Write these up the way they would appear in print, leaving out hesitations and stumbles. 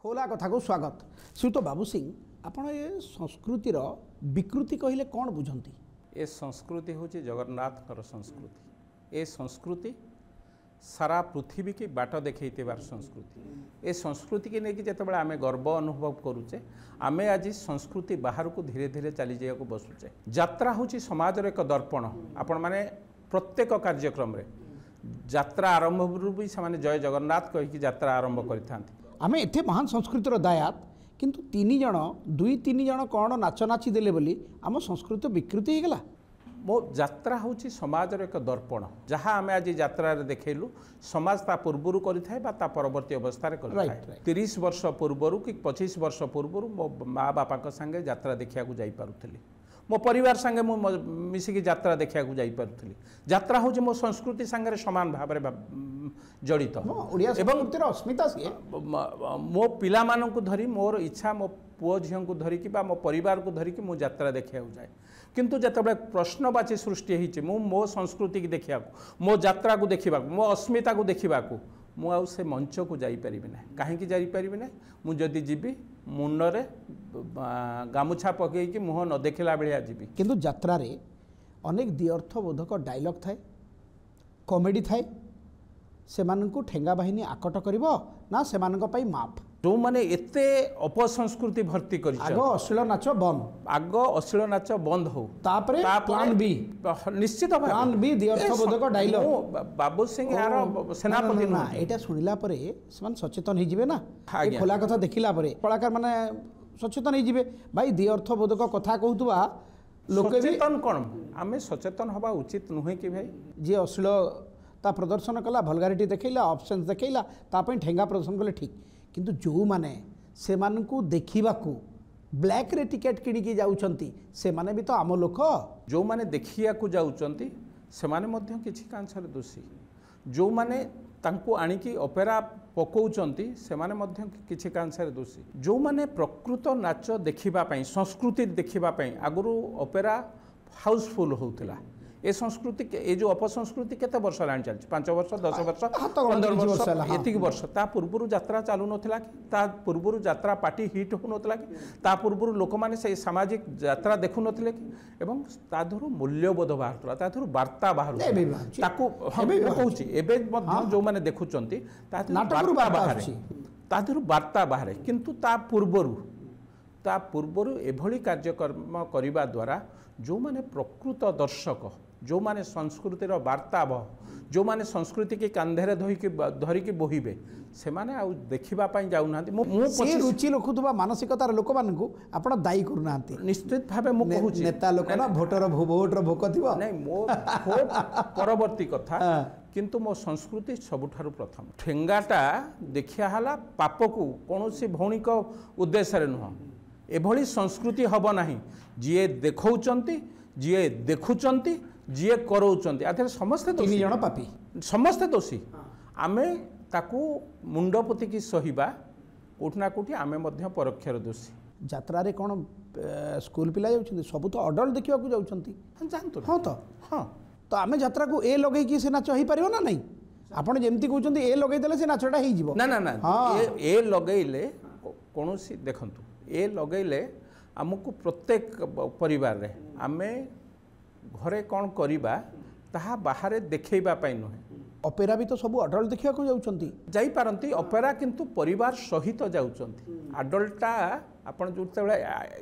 खोला कथा को स्वागत। श्रीयुत बाबू सिंह, आपण ये संस्कृतिर विकृति कहले कौन बुझंती? ए संस्कृति हूँ जगन्नाथ संस्कृति। ए संस्कृति सारा पृथ्वी की बाट देखा संस्कृति। ए संस्कृति की लेकिन जिते आम गर्व अनुभव करुचे, आम आज संस्कृति बाहर को धीरे धीरे चली जाए बसुचे। यात्रा हूँ समाजर एक दर्पण। आपण मैंने प्रत्येक कार्यक्रम रे यात्रा आरंभ भी से जय जगन्नाथ कहीकि यात्रा आरंभ कर आम एते महान संस्कृतिर दायात, किंतु दुई तीन जन कौन नाच नाची देले बोली आम संस्कृत विकृति हो गला। मो यात्रा हूँ समाजर एक दर्पण। जहाँ आम आज यात्रा देखलु समाज ता पूर्वर कर परवर्ती अवस्था कर 30 वर्ष पूर्वर कि 25 वर्ष पूर्वर मो माँ बापा संगे यात्रा देखा जापी, मो परिवार संगे मिसिकी यात्रा देखा जापी। यात्रा हूँ मो संस्कृति संगे सामान भाव जड़ित एवं अस्मिता मो पिला मानू धरी मोर इच्छा मो पुओ झील को धरिकी मो परिवार को धरिकी मो यात्रा देखा जाए। किंतु जिते प्रश्नवाची सृष्टि होती मो संस्कृति की देखा, मो यात्रा को देखा, मो अस्मिता को देखा मु से मंच को जापरि ना। कहीं जापरि ना? मुझे जीवी मुंडे गामुछा पकईकि मुह न देखला बेलिया जीवी। किंतु यात्रा रे अनेक द्व्यर्थबोधक डायलॉग थाए, कॉमेडी थाए। सेमानंकु ठेंगा बाहिनी आकट करिवो ना सेमानंक पई माफ? जो माने एते अपसंस्कृति भर्ती करि आगो अश्लील नाच बंद, आगो अश्लील नाच बंद हो, तापरे प्लान बी निश्चित plan B द्व्यर्थबोधक dialogue. Babu Singh यार सेनापति ना एटा सुनिला परे सेमान सचेतन हो जिवे ना। ए खोला कथा देखिला परे कलाकार माने सचेतन हो जिवे। भाई द्व्यर्थबोधक कथा कहतुबा लोके भी सचेतन कोन आमे सचेतन हवा उचित नुहे कि भाई जे अश्लील ता प्रदर्शन कला, भलगारिटी देखैला, ऑप्शंस देखैला, तापई ठेंगा प्रदर्शन कले ठीक। किंतु जो माने से मानकु देखिबाकू ब्लैक रे टिकेट किनिकी जाउछंती से माने भी तो आम लोक। जो माने देखिया को जाउछंती से माने मध्य किछि कांसर दोषी। जो माने तांको आनिकी ओपेरा पकाउछंती से माने मध्य किछि कांसर दोषी। जो माने प्रकृत नाच देखिबा पई, संस्कृति देखिबा पई आगुरु ओपेरा हाउसफुल होउतला। ए संस्कृति ये जो अपसंस्कृति केते वर्ष लाइन चलछि? 5 वर्ष 10 वर्ष 15 वर्ष एतिक वर्ष। ता पूर्वरु यात्रा चालू नथिला कि? ता पूर्वरु यात्रा पार्टी हिट हो नथिला कि? ता पूर्वरु लोक माने से सामाजिक यात्रा देखु नथिले कि? एवं ता धरु मूल्यबोध बाहरला, ता धरु वार्ता बाहर ताकू हम कहूछि एबे मध्य जो माने देखुचंती ता धरु वार्ता बाहर। किंतु ता पूर्वरु एभली कार्यक्रम करिबा द्वारा जो माने प्रकृत दर्शक, जो माने संस्कृतिर वार्ता बह, जो माने संस्कृति के कांधे धरिकी बोहिबे से माने आ देखिबा पई जाउ नांती। से रुचि लोकुतबा मानसिकतार लोक मानकु आपण दायी करू नांती। निश्चित भाबे मु कहूची नेता लोक ना भोटर भोक थिबो नै मो परवर्ती कथा। किंतु मो संस्कृति सबुठारु प्रथम। ठेंगाटा देखिया हला पापकु कोनोसी भौणिक उद्देश्य रे नुह। एभली संस्कृति हब नाही। जीए देखौचंती, जीए देखुचंती, जीए करौचंती आथे समस्त तीन जण पापी, समस्त दोषी। आमे ताकू मुंड पोती की सहिबा कोठना कोठी आमे मध्य परोक्षर दोषी। यात्रा रे कोन स्कूल पिला जाउछंती? सब तो अडल्ट देखिबा को जाउछंती। जानतो हां तो आमे यात्रा को ए लगै की से नाच होई परिबो ना नहीं? आपण जेमती कहउछंती ए लगै देले से नाचटा हेई जिवो ना ना ना। ए लगैले कोनोसी देखंतु ए लगैले आमको प्रत्येक परिवार रे आमे घरे कौन करिबा ताहा बाहर देखैबा पई नुहे। ऑपेरा भी तो सब अडल्ट देखिया को जाउछंती, जाई पारंती ऑपेरा, किंतु परिवार सहित जाउछंती। अडल्टा आपण जोतेबेले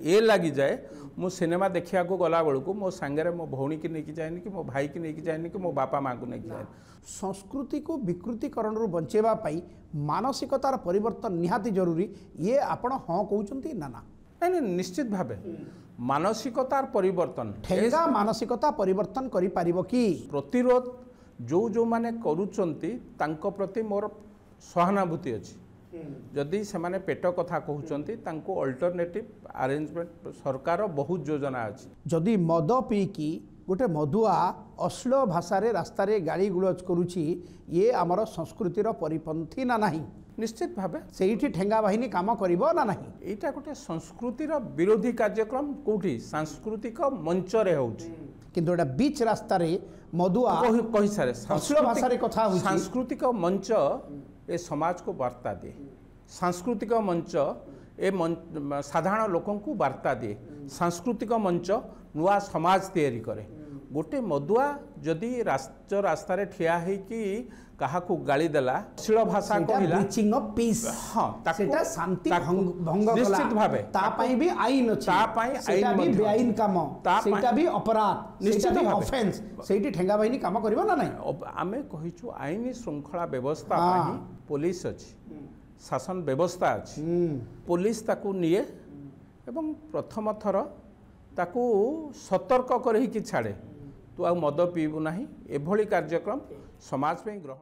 ए लागी जाए मो सिनेमा देखिया को गला बेलू को मो सांगरे मो भौणी की नेकी जाएनी कि मो भाई की नेकी जाएनी कि मो बापा माँ को नेकी जाए। संस्कृति को विकृतिकरण रु बंचेबा पई मानसिकतार परिवर्तन निहाती जरूरी। ये आपण हां कहउछंती ना ना? नहीं निश्चित भावे मानसिकतार परिवर्तन, ठेंगा मानसिकता परिवर्तन करि पारिबो कि? प्रतिरोध जो माने करूचंती तांको प्रति मोर सहानुभूति अछि। जदि से माने पेट कथा कहउचंती तांको अल्टरनेटिव अरेंजमेंट सरकार बहुत योजना अछि। जदि मद पी की गोटे मधुआ अश्लील भाषा रे रास्ता रे गाड़ी गुलज करूची, ये आमर संस्कृतिर परिपंथी ना नहीं? निश्चित भावे सेठी ठेंगा बाहिनी काम करिवो ना नहीं? एटा गोटे संस्कृतिर विरोधी कार्यक्रम कोठी सांस्कृतिक मंच रे होउची। किंतु एटा बीच रास्ता रे मधुआ कहि सारे अश्लील भाषा रे कथा होउची। सांस्कृतिक मंच ए समाज को वार्ता दे, सांस्कृतिक मंच साधारण लोकंकु वार्ता दिए सांस्कृतिक मंच नुआ समाज तैयारी करे गोटे मदुआ जदि रास्ता रे ठिया है कि काहाकू गाली देला शिल भाषा कहला ब्रीचिंग ऑफ पीस हां सेटा शांति भंग कला निश्चित भाबे ता पई भी आईन अछि ता पई सेटा भी बेआईन काम सेटा भी अपराध निश्चित भी भाबे ऑफेंस सेठी ठेंगा बाहिनी काम करबो ना नहीं आमे कहिछु आईन श्रृंखला व्यवस्था पई पुलिस अछि शासन व्यवस्था अछि पुलिस ताकू निये एवं प्रथम थर ताकू सतर्क करही कि छाड़े तू आ मद पीबू नाही एभली कार्यक्रम समाज पे ग्रहण